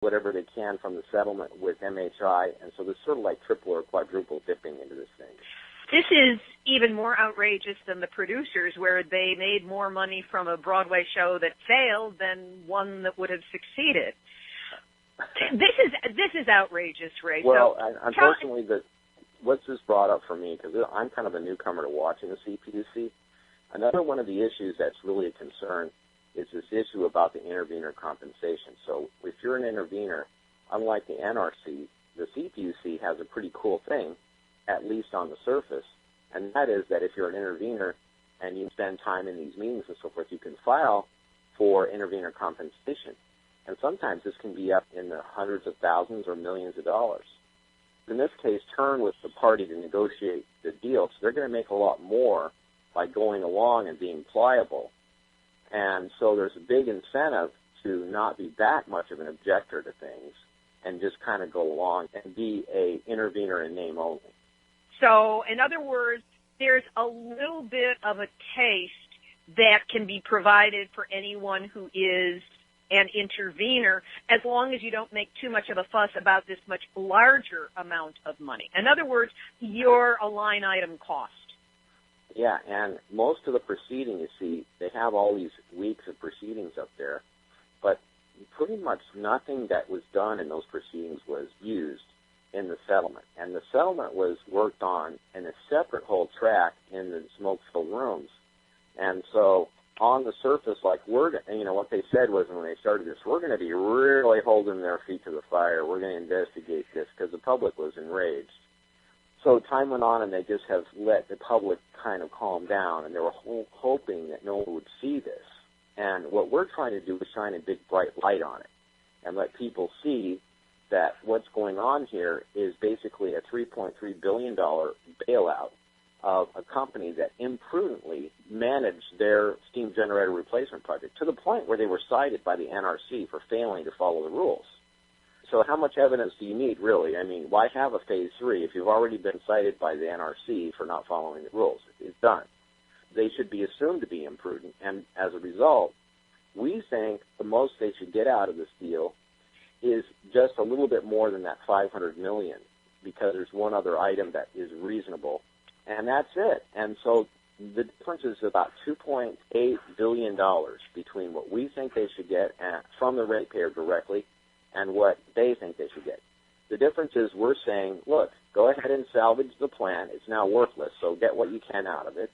whatever they can from the settlement with MHI, and so there's sort of like triple or quadruple dipping into this thing. This is even more outrageous than the producers, where they made more money from a Broadway show that failed than one that would have succeeded. This is outrageous, Ray. Well, unfortunately, what's this brought up for me, because I'm kind of a newcomer to watching the CPUC, another one of the issues that's really a concern is this issue about the intervener compensation. So if you're an intervener, unlike the NRC, the CPUC has a pretty cool thing, at least on the surface, and that is that if you're an intervener and you spend time in these meetings and so forth, you can file for intervener compensation. And sometimes this can be up in the hundreds of thousands or millions of dollars. In this case, Turn was the party to negotiate the deal, so they're going to make a lot more by going along and being pliable. And so there's a big incentive to not be that much of an objector to things and just kind of go along and be a intervener in name only. So, in other words, there's a little bit of a taste that can be provided for anyone who is an intervener, as long as you don't make too much of a fuss about this much larger amount of money. In other words, you're a line item cost. Yeah, and most of the proceeding, you see, they have all these weeks of proceedings up there, but pretty much nothing that was done in those proceedings was used in the settlement. And the settlement was worked on in a separate whole track in the smoke-filled rooms. And so on the surface, like what they said was when they started this, we're going to be really holding their feet to the fire. We're going to investigate this because the public was enraged. So time went on, and they just have let the public kind of calm down, and they were hoping that no one would see this. And what we're trying to do is shine a big, bright light on it and let people see that what's going on here is basically a $3.3 billion bailout of a company that imprudently managed their steam generator replacement project to the point where they were cited by the NRC for failing to follow the rules. So how much evidence do you need, really? I mean, why have a Phase 3 if you've already been cited by the NRC for not following the rules? It's done. They should be assumed to be imprudent, and as a result, we think the most they should get out of this deal is just a little bit more than that $500 million, because there's one other item that is reasonable, and that's it. And so the difference is about $2.8 billion between what we think they should get from the ratepayer directly and what they think they should get. The difference is we're saying, look, go ahead and salvage the plant. It's now worthless, so get what you can out of it.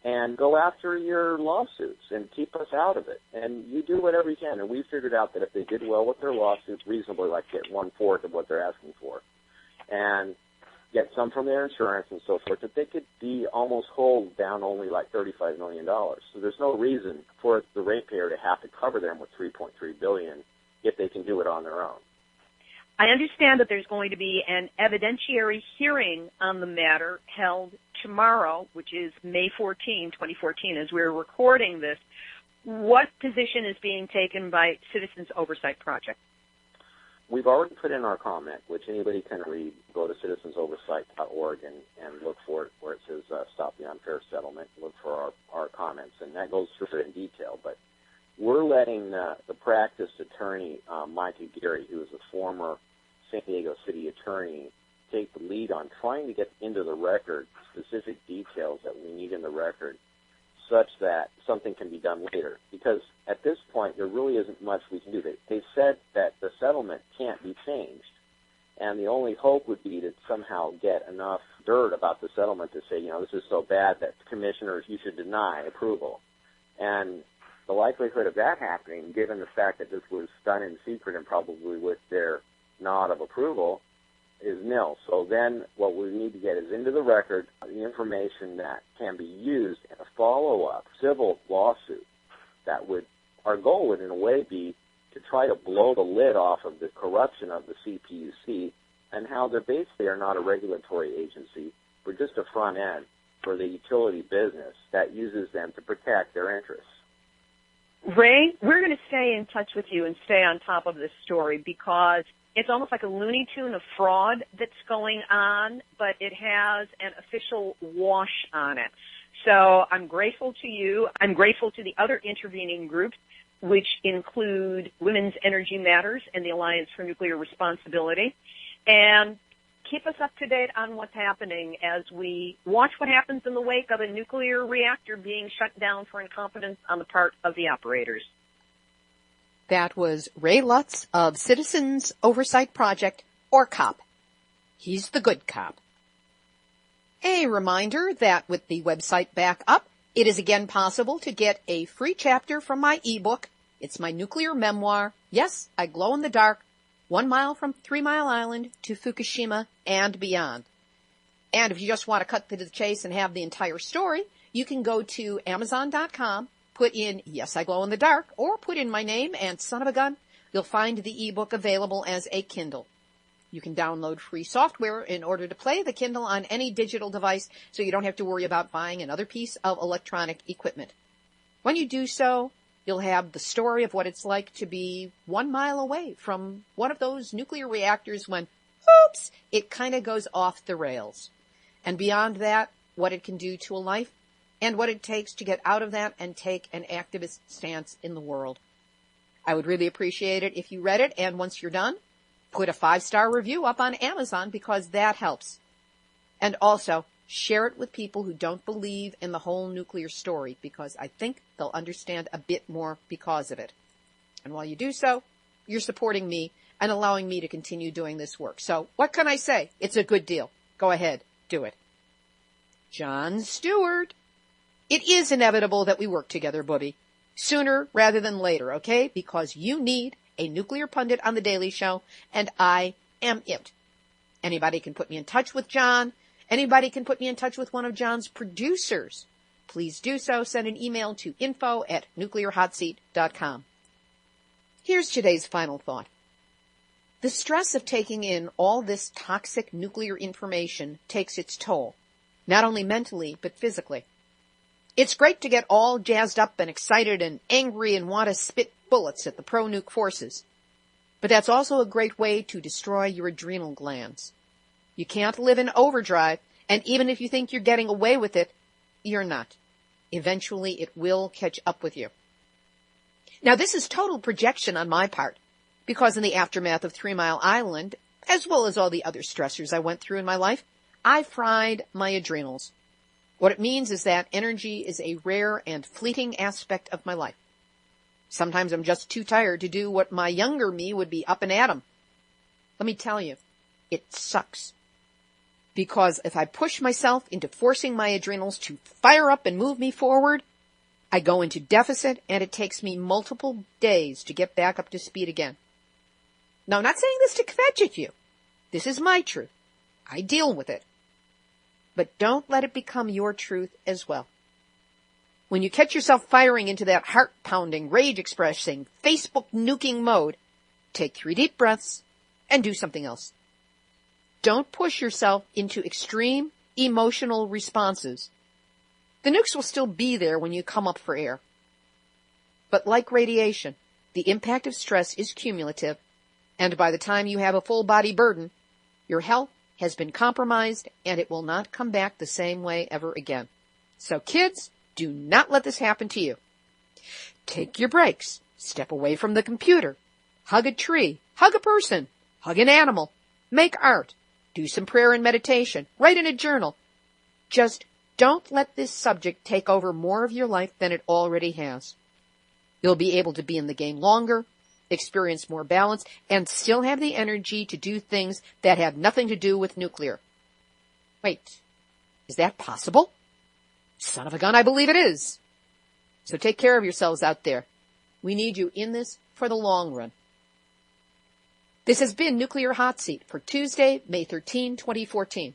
And go after your lawsuits and keep us out of it. And you do whatever you can. And we figured out that if they did well with their lawsuits, reasonably, like get 1/4 of what they're asking for, and get some from their insurance and so forth, that they could be almost whole down only like $35 million. So there's no reason for the ratepayer to have to cover them with $3.3 billion if they can do it on their own. I understand that there's going to be an evidentiary hearing on the matter held tomorrow, which is May 14, 2014, as we're recording this. What position is being taken by Citizens Oversight Project? We've already put in our comment, which anybody can read. Go to citizensoversight.org and look for it where it says Stop the Unfair Settlement. Look for our comments, and that goes through it in detail. But we're letting the practice attorney, Mike Aguirre, who is a former San Diego city attorney, take the lead on trying to get into the record specific details that we need in the record such that something can be done later. Because at this point, there really isn't much we can do. They said that the settlement can't be changed, and the only hope would be to somehow get enough dirt about the settlement to say, this is so bad that commissioners, you should deny approval. And the likelihood of that happening, given the fact that this was done in secret and probably with their nod of approval, is nil. So then what we need to get is into the record the information that can be used in a follow-up civil lawsuit that would, our goal would in a way be to try to blow the lid off of the corruption of the CPUC and how they basically are not a regulatory agency, but just a front end for the utility business that uses them to protect their interests. Ray, we're going to stay in touch with you and stay on top of this story because it's almost like a Looney Tune of fraud that's going on, but it has an official wash on it. So I'm grateful to you. I'm grateful to the other intervening groups. which include Women's Energy Matters and the Alliance for Nuclear Responsibility, and keep us up to date on what's happening as we watch what happens in the wake of a nuclear reactor being shut down for incompetence on the part of the operators. That was Ray Lutz of Citizens Oversight Project, or COP. He's the good cop. A reminder that with the website back up, it is again possible to get a free chapter from my ebook. It's my nuclear memoir. Yes, I glow in the dark, 1 mile from 3 Mile Island to Fukushima and beyond. And if you just want to cut to the chase and have the entire story, you can go to Amazon.com, put in Yes, I Glow in the Dark, or put in my name and son of a gun. You'll find the ebook available as a Kindle. You can download free software in order to play the Kindle on any digital device, so you don't have to worry about buying another piece of electronic equipment. When you do so, you'll have the story of what it's like to be 1 mile away from one of those nuclear reactors when, oops, it kind of goes off the rails. And beyond that, what it can do to a life and what it takes to get out of that and take an activist stance in the world. I would really appreciate it if you read it, and once you're done, put a 5-star review up on Amazon, because that helps. And also, share it with people who don't believe in the whole nuclear story, because I think they'll understand a bit more because of it. And while you do so, you're supporting me and allowing me to continue doing this work. So what can I say? It's a good deal. Go ahead, do it. Jon Stewart. It is inevitable that we work together, Bubby. Sooner rather than later, okay? Because you need a nuclear pundit on The Daily Show, and I am it. Anybody can put me in touch with Jon. Anybody can put me in touch with one of Jon's producers. Please do so. Send an email to info@nuclearhotseat.com. Here's today's final thought. The stress of taking in all this toxic nuclear information takes its toll, not only mentally, but physically. It's great to get all jazzed up and excited and angry and want to spit bullets at the pro-nuke forces. But that's also a great way to destroy your adrenal glands. You can't live in overdrive, and even if you think you're getting away with it, you're not. Eventually, it will catch up with you. Now, this is total projection on my part, because in the aftermath of 3 Mile Island, as well as all the other stressors I went through in my life, I fried my adrenals. What it means is that energy is a rare and fleeting aspect of my life. Sometimes I'm just too tired to do what my younger me would be up and at 'em. Let me tell you, it sucks. Because if I push myself into forcing my adrenals to fire up and move me forward, I go into deficit, and it takes me multiple days to get back up to speed again. Now, I'm not saying this to fidget you. This is my truth. I deal with it. But don't let it become your truth as well. When you catch yourself firing into that heart-pounding, rage-expressing, Facebook nuking mode, take 3 deep breaths and do something else. Don't push yourself into extreme emotional responses. The nukes will still be there when you come up for air. But like radiation, the impact of stress is cumulative, and by the time you have a full-body burden, your health has been compromised, and it will not come back the same way ever again. So kids, do not let this happen to you. Take your breaks. Step away from the computer. Hug a tree. Hug a person. Hug an animal. Make art. Do some prayer and meditation. Write in a journal. Just don't let this subject take over more of your life than it already has. You'll be able to be in the game longer, experience more balance, and still have the energy to do things that have nothing to do with nuclear. Wait, is that possible? Son of a gun, I believe it is. So take care of yourselves out there. We need you in this for the long run. This has been Nuclear Hot Seat for Tuesday, May 13, 2014.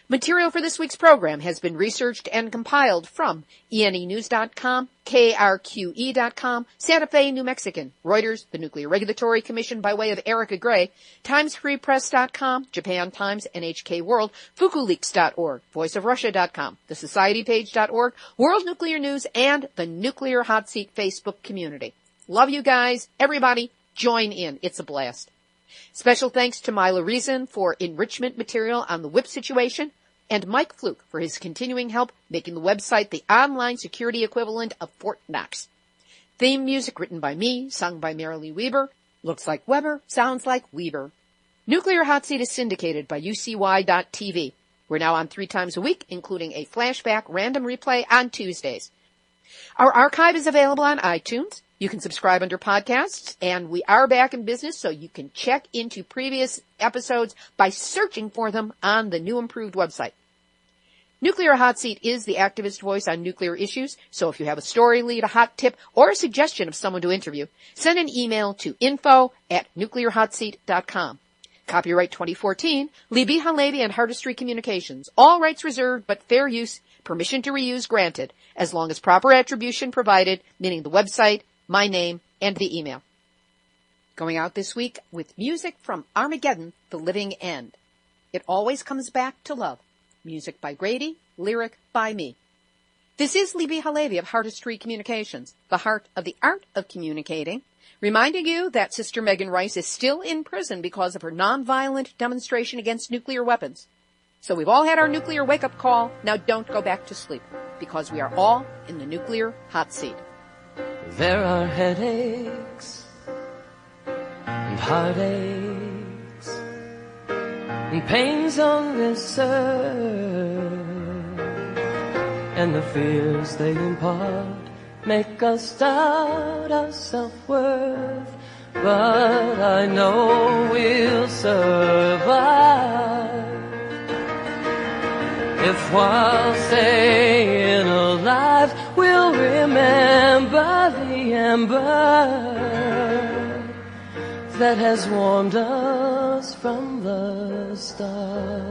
Material for this week's program has been researched and compiled from ENEnews.com, KRQE.com, Santa Fe, New Mexican, Reuters, the Nuclear Regulatory Commission by way of Erica Gray, TimesFreePress.com, Japan Times, NHK World, FukuLeaks.org, VoiceOfRussia.com, TheSocietyPage.org, World Nuclear News, and the Nuclear Hot Seat Facebook community. Love you guys. Everybody, join in. It's a blast. Special thanks to Mila Reason for enrichment material on the WHIP situation, and Mike Fluke for his continuing help making the website the online security equivalent of Fort Knox. Theme music written by me, sung by Marilee Weber. Looks like Weber, sounds like Weber. Nuclear Hot Seat is syndicated by UCY.TV. We're now on 3 times a week, including a flashback random replay on Tuesdays. Our archive is available on iTunes. You can subscribe under podcasts, and we are back in business, so you can check into previous episodes by searching for them on the new improved website. Nuclear Hot Seat is the activist voice on nuclear issues, so if you have a story lead, a hot tip, or a suggestion of someone to interview, send an email to info@nuclearhotseat.com. Copyright 2014, Libby Halevi and Hardestry Communications. All rights reserved, but fair use, permission to reuse granted, as long as proper attribution provided, meaning the website, my name, and the email. Going out this week with music from Armageddon, The Living End. It always comes back to love. Music by Grady, lyric by me. This is Libby Halevi of Hardestry Communications, the heart of the art of communicating, reminding you that Sister Megan Rice is still in prison because of her nonviolent demonstration against nuclear weapons. So we've all had our nuclear wake-up call. Now don't go back to sleep, because we are all in the nuclear hot seat. There are headaches and heartaches and pains on this earth, and the fears they impart make us doubt our self-worth. But I know we'll survive if while staying alive we'll remember the ember that has warmed us from the start.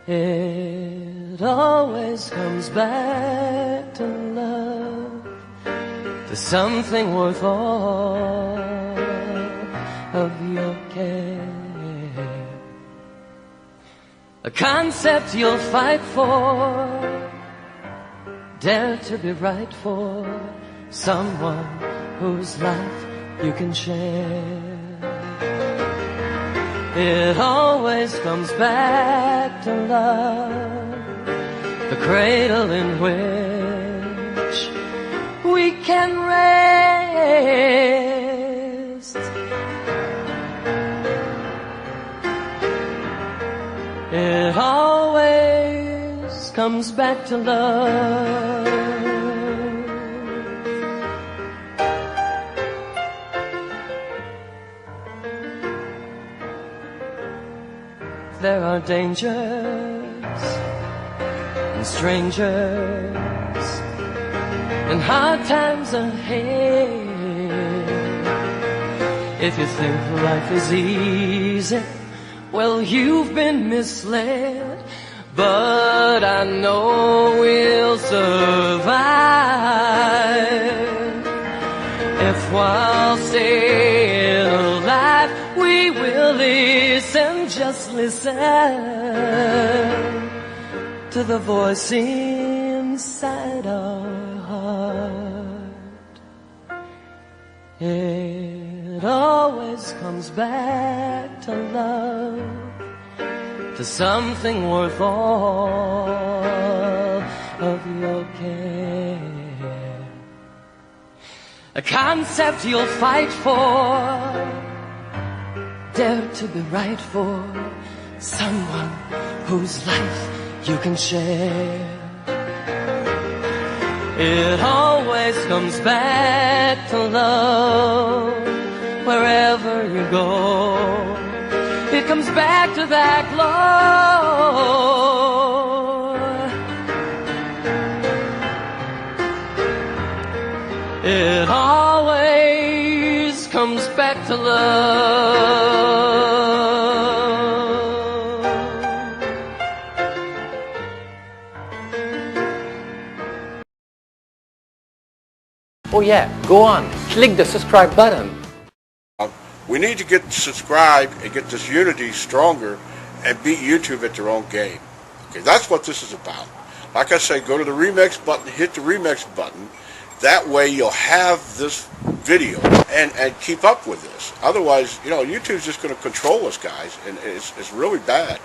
It always comes back to love, to something worth all of your care. A concept you'll fight for, dare to be right for, someone whose life you can share. It always comes back to love, the cradle in which we can rest. It always comes back to love. There are dangers and strangers and hard times ahead. If you think life is easy, well, you've been misled. But I know we'll survive if while staying alive we will listen, just listen to the voice inside our heart. It always comes back to love, to something worth all of your care. A concept you'll fight for, dare to be right for, someone whose life you can share. It always comes back to love, wherever you go. It comes back to that glow. It always comes back to love. Oh yeah, go on, click the subscribe button. We need to get subscribed and get this unity stronger and beat YouTube at their own game. Okay, that's what this is about. Like I say, go to the remix button, hit the remix button. That way you'll have this video and keep up with this. Otherwise, YouTube's just going to control us, guys, and it's really bad.